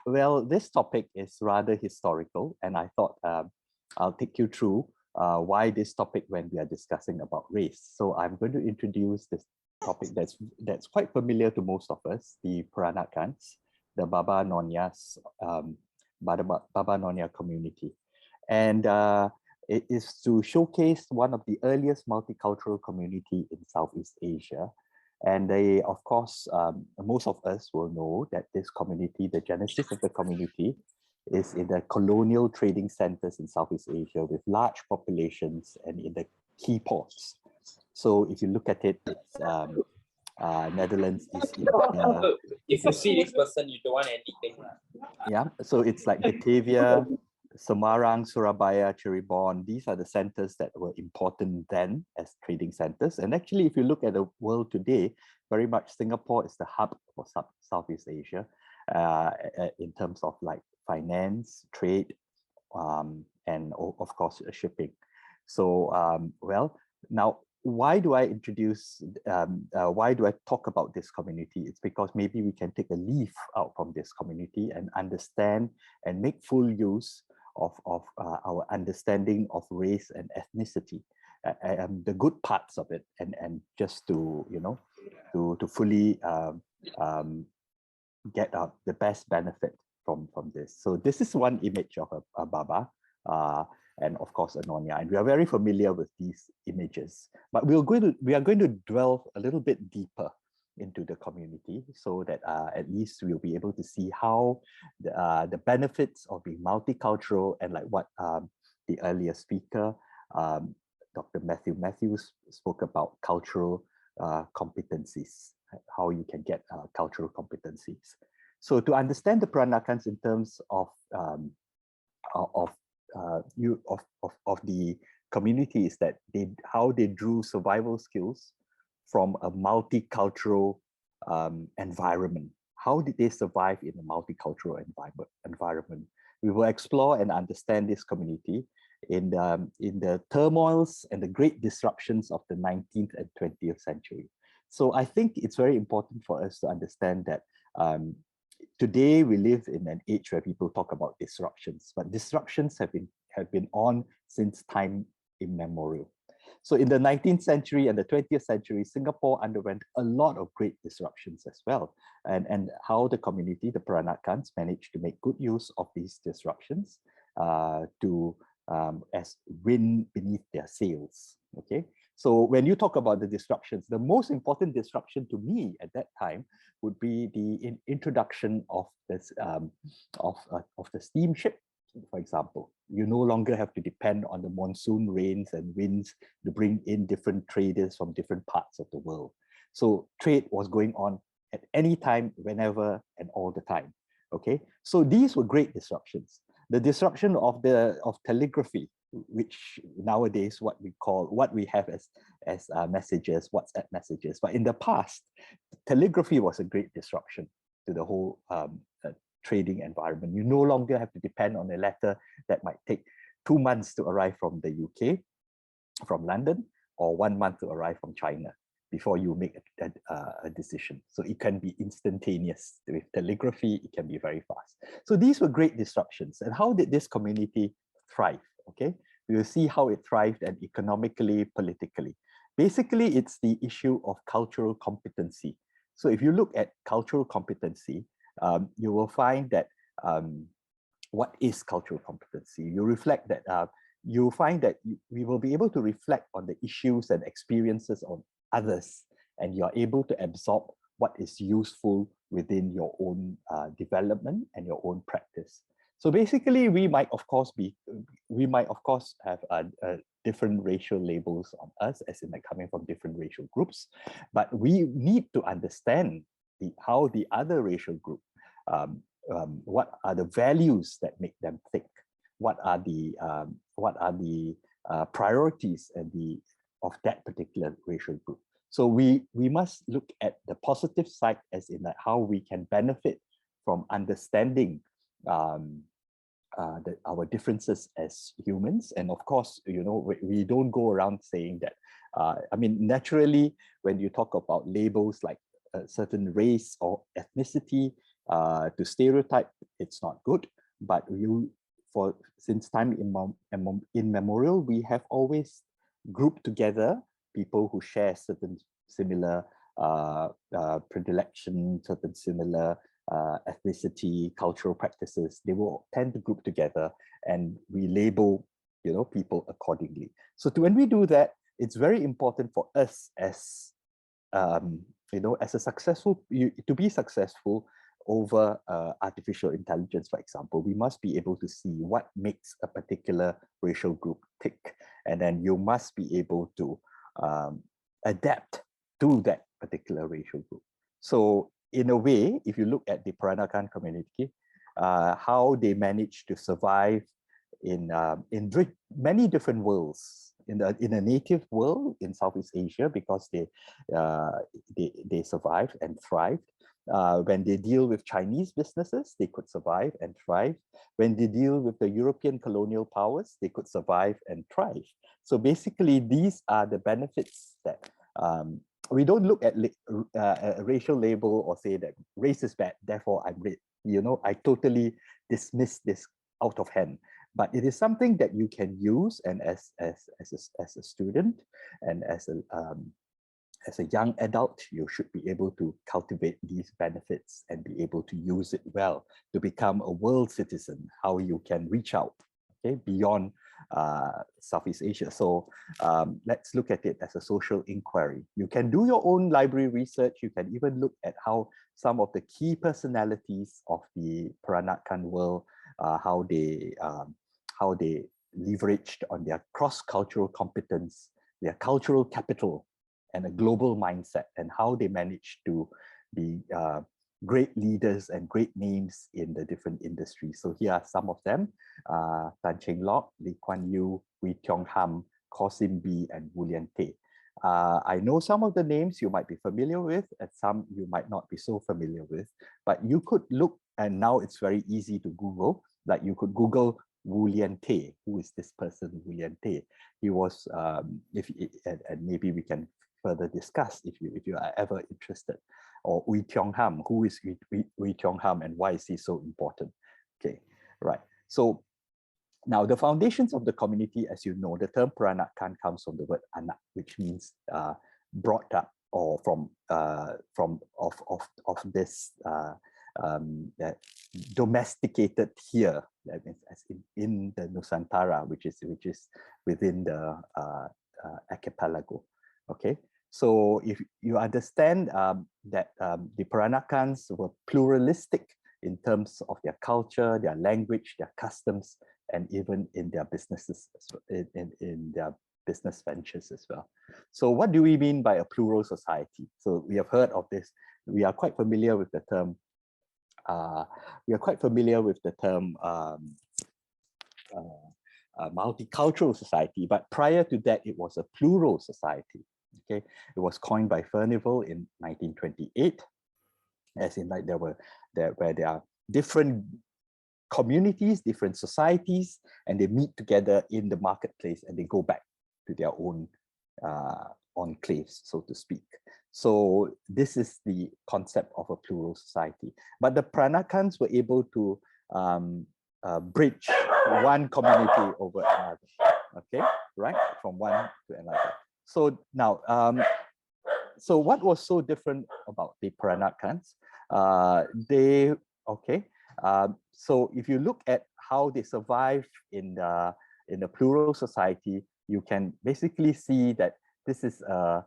Well, this topic is rather historical, and I thought I'll take you through why this topic when we are discussing about race. So I'm going to introduce this topic that's quite familiar to most of us, the Peranakans, the Baba Nonyas, Baba Nonya community. And it is to showcase one of the earliest multicultural community in Southeast Asia. And they, of course, most of us will know that this community, the genesis of the community, is in the colonial trading centers in Southeast Asia with large populations and in the key ports. So if you look at it, it's Netherlands, East India. If you see this person, you don't want anything. Yeah, so it's like Batavia, Semarang, Surabaya, Cirebon. These are the centers that were important then as trading centers. And actually, if you look at the world today, very much Singapore is the hub for Southeast Asia in terms of like finance, trade, and of course, shipping. So, well, now, why do I introduce, why do I talk about this community? It's because maybe we can take a leaf out from this community and understand and make full use of our understanding of race and ethnicity, the good parts of it, and just to, you know, to fully get out the best benefit from this. So this is one image of a Baba, and of course a Nyonya, and we are very familiar with these images. But we are going to dwell a little bit deeper into the community, so that at least we'll be able to see how the benefits of being multicultural, and like what the earlier speaker, Dr. Matthew Matthews, spoke about cultural competencies, how you can get cultural competencies. So to understand the Peranakans in terms of the community, is that how they drew survival skills from a multicultural environment. How did they survive in a multicultural environment? We will explore and understand this community in the turmoils and the great disruptions of the 19th and 20th century. So I think it's very important for us to understand that today we live in an age where people talk about disruptions, but disruptions have been on since time immemorial. So in the 19th century and the 20th century, Singapore underwent a lot of great disruptions as well. And how the community, the Peranakans, managed to make good use of these disruptions as wind beneath their sails, okay? So when you talk about the disruptions, the most important disruption to me at that time would be the introduction of this of the steamship. For example, you no longer have to depend on the monsoon rains and winds to bring in different traders from different parts of the world. So trade was going on at any time, whenever, and all the time. Okay, so these were great disruptions. The disruption of telegraphy, which nowadays what we have as messages, WhatsApp messages, but in the past, telegraphy was a great disruption to the whole trading environment. You no longer have to depend on a letter that might take 2 months to arrive from the UK, from London, or 1 month to arrive from China before you make a decision. So it can be instantaneous. With telegraphy, it can be very fast. So these were great disruptions. And how did this community thrive? Okay, we will see how it thrived, and economically, politically. Basically, it's the issue of cultural competency. So if you look at cultural competency, you will find that what is cultural competency? You reflect that, you'll find that we will be able to reflect on the issues and experiences of others, and you're able to absorb what is useful within your own development and your own practice. So basically, we might of course have different racial labels on us, as in like coming from different racial groups, but we need to understand how the other racial group, what are the values that make them think, what are the priorities of that particular racial group. So we must look at the positive side, as in like how we can benefit from understanding our differences as humans. And of course, you know, we don't go around saying that. I mean, naturally, when you talk about labels like a certain race or ethnicity, To stereotype, it's not good, but since time immemorial, we have always grouped together people who share certain similar predilection, certain similar ethnicity, cultural practices. They will tend to group together, and we label, people accordingly. So when we do that, it's very important for us as as a successful, to be successful over artificial intelligence, for example, we must be able to see what makes a particular racial group tick, and then you must be able to adapt to that particular racial group. So in a way, if you look at the Peranakan community, how they manage to survive in many different worlds, in a native world in Southeast Asia, because they survived and thrived. When they deal with Chinese businesses, they could survive and thrive. When they deal with the European colonial powers, they could survive and thrive. So basically, these are the benefits that we don't look at a racial label or say that race is bad, therefore I'm red. I totally dismiss this out of hand. But it is something that you can use, and as a student and as a young adult, you should be able to cultivate these benefits and be able to use it well to become a world citizen, how you can reach out, beyond Southeast Asia. So let's look at it as a social inquiry. You can do your own library research. You can even look at how some of the key personalities of the Peranakan world, how they leveraged on their cross-cultural competence, their cultural capital, and a global mindset, and how they managed to be great leaders and great names in the different industries. So here are some of them: Tan Cheng Lock, Lee Kuan Yew, Wee Tiong Ham, Khaw Sim Bee, and Wu Lian Teh. I know some of the names you might be familiar with, and some you might not be so familiar with, but you could look, and now it's very easy to Google, like you could Google Wu Lian Teh. Who is this person, Wu Lian Teh? He was, and maybe we can further discuss if you are ever interested. Or Wee Tiong Ham. Who is Wee Tiong Ham, and why is he so important? Okay, right. So now the foundations of the community, as you know, the term Peranakan comes from the word anak, which means brought up, or from this domesticated here, that means as in the Nusantara, which is within the archipelago. Okay, so if you understand that the Peranakans were pluralistic in terms of their culture, their language, their customs, and even in their businesses, in their business ventures as well. So what do we mean by a plural society? So we have heard of this. We are quite familiar with the term. Multicultural society, but prior to that, it was a plural society. Okay, it was coined by Furnivall in 1928, as in like where there are different communities, different societies, and they meet together in the marketplace, and they go back to their own enclaves, so to speak. So this is the concept of a plural society. But the Peranakans were able to bridge one community over another. Okay, right, from one to another. So now, so what was so different about the Peranakans? So if you look at how they survived in the plural society, you can basically see that this is a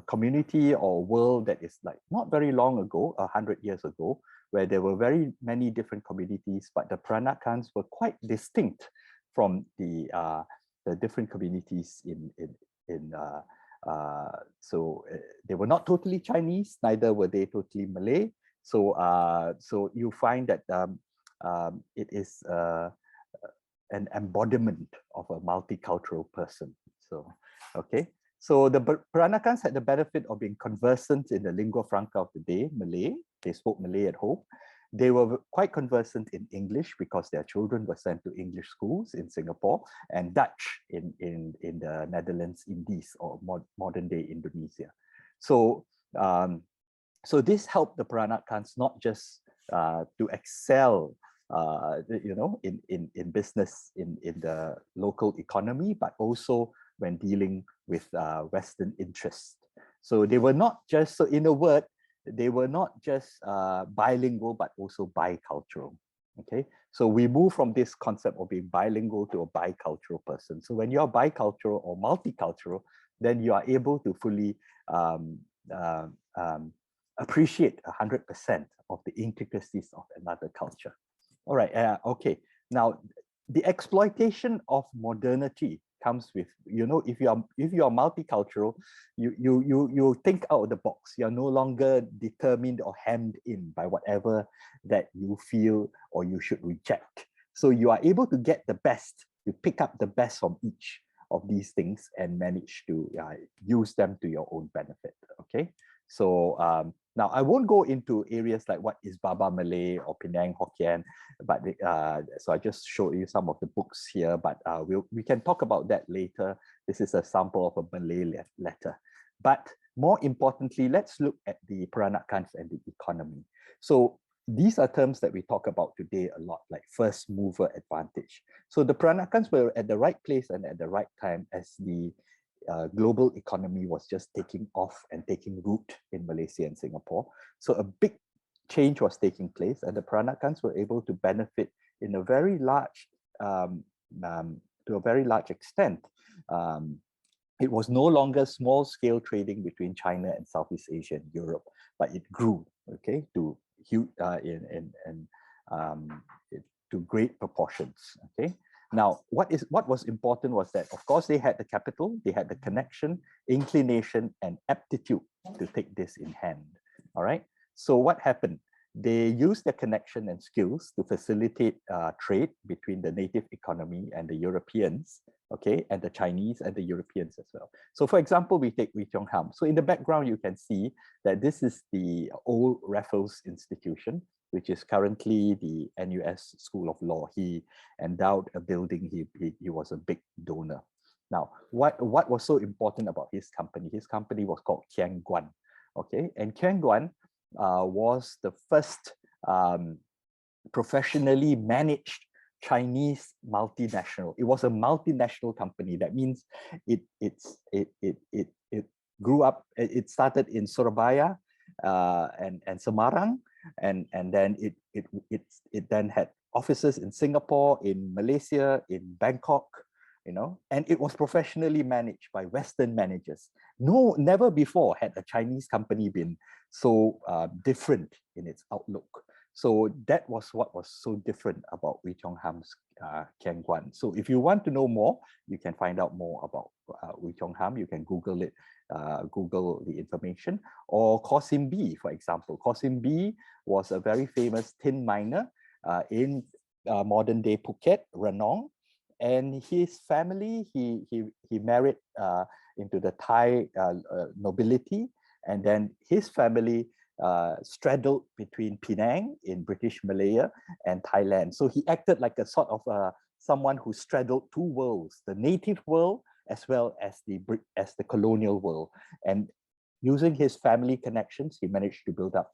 community or world that is like not very long ago, 100 years ago, where there were very many different communities, but the Peranakans were quite distinct from the different communities so they were not totally Chinese, neither were they totally Malay. So so you find that it is an embodiment of a multicultural person. So okay, so the Peranakans had the benefit of being conversant in the lingua franca of the day, Malay. They spoke Malay at home. They were quite conversant in English because their children were sent to English schools in Singapore, and Dutch in the Netherlands, Indies, or modern day Indonesia. So so this helped the Peranakans not just to excel, in business, in the local economy, but also when dealing with Western interests. So they were not just, so in a word, they were not just bilingual, but also bicultural. Okay, so we move from this concept of being bilingual to a bicultural person. So when you're bicultural or multicultural, then you are able to fully appreciate 100% of the intricacies of another culture. All right, okay. Now, the exploitation of modernity comes with, if you are multicultural, you think out of the box. You're no longer determined or hemmed in by whatever that you feel or you should reject. So you are able to get the best. You pick up the best from each of these things and manage to use them to your own benefit. Okay, so now I won't go into areas like what is Baba Malay or Penang Hokkien, but so I just showed you some of the books here, but we can talk about that later. This is a sample of a Malay letter. But more importantly, let's look at the Peranakans and the economy. So these are terms that we talk about today a lot, like first mover advantage. So the Peranakans were at the right place and at the right time as the global economy was just taking off and taking root in Malaysia and Singapore. So a big change was taking place, and the Peranakans were able to benefit in a very large, to a very large extent. It was no longer small-scale trading between China and Southeast Asia and Europe, but it grew, okay, to huge, to great proportions, okay. Now, what was important was that, of course, they had the capital, they had the connection, inclination, and aptitude to take this in hand. All right. So what happened? They used their connection and skills to facilitate trade between the native economy and the Europeans, okay, and the Chinese and the Europeans as well. So, for example, we take Wee Chong Ham. So in the background, you can see that this is the old Raffles Institution, which is currently the NUS School of Law. He endowed a building. He was a big donor. Now, what was so important about his company? His company was called Kiang Guan, okay? And Kiang Guan was the first professionally managed Chinese multinational. It was a multinational company. That means it grew up. It started in Surabaya and Semarang, and then it then had offices in Singapore, in Malaysia, in Bangkok, and it was professionally managed by Western managers. No, never before had a Chinese company been so different in its outlook. So that was what was so different about Wee Chong Ham's Kiang Guan. So if you want to know more, you can find out more about Wee Chong Ham. You can Google it, Google the information. Or Kosim B, for example. Kosim B was a very famous tin miner in modern day Phuket, Ranong. And his family, he married into the Thai nobility, and then his family straddled between Penang in British Malaya and Thailand. So he acted like a sort of someone who straddled two worlds, the native world as well as the colonial world. And using his family connections, he managed to build up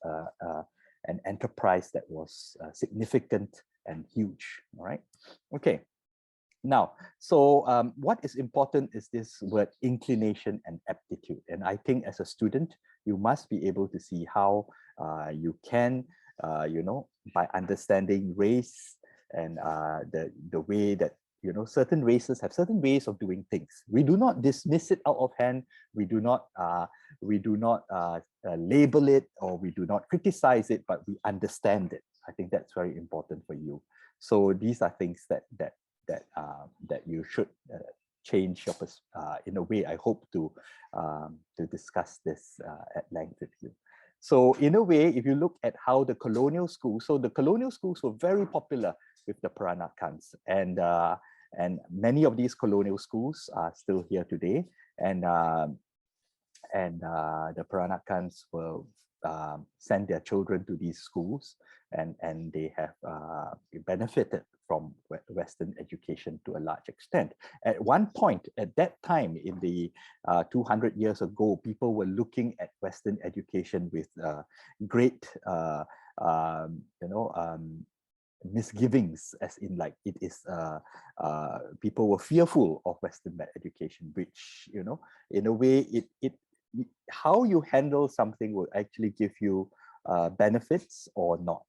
an enterprise that was significant and huge. All right. Okay. Now, so what is important is this word inclination and aptitude. And I think as a student, you must be able to see how you can, by understanding race and the way that, certain races have certain ways of doing things. We do not dismiss it out of hand. We do not label it, or we do not criticize it, but we understand it. I think that's very important for you. So these are things that you should change your in a way. I hope to discuss this at length with you. So in a way, if you look at how the colonial schools, so the colonial schools were very popular with the Peranakans, and many of these colonial schools are still here today, and the Peranakans were send their children to these schools, and they have benefited from Western education to a large extent. At one point, at that time, in the 200 years ago, people were looking at Western education with great, misgivings, as in like it is people were fearful of Western education, which, in a way, how you handle something will actually give you benefits or not.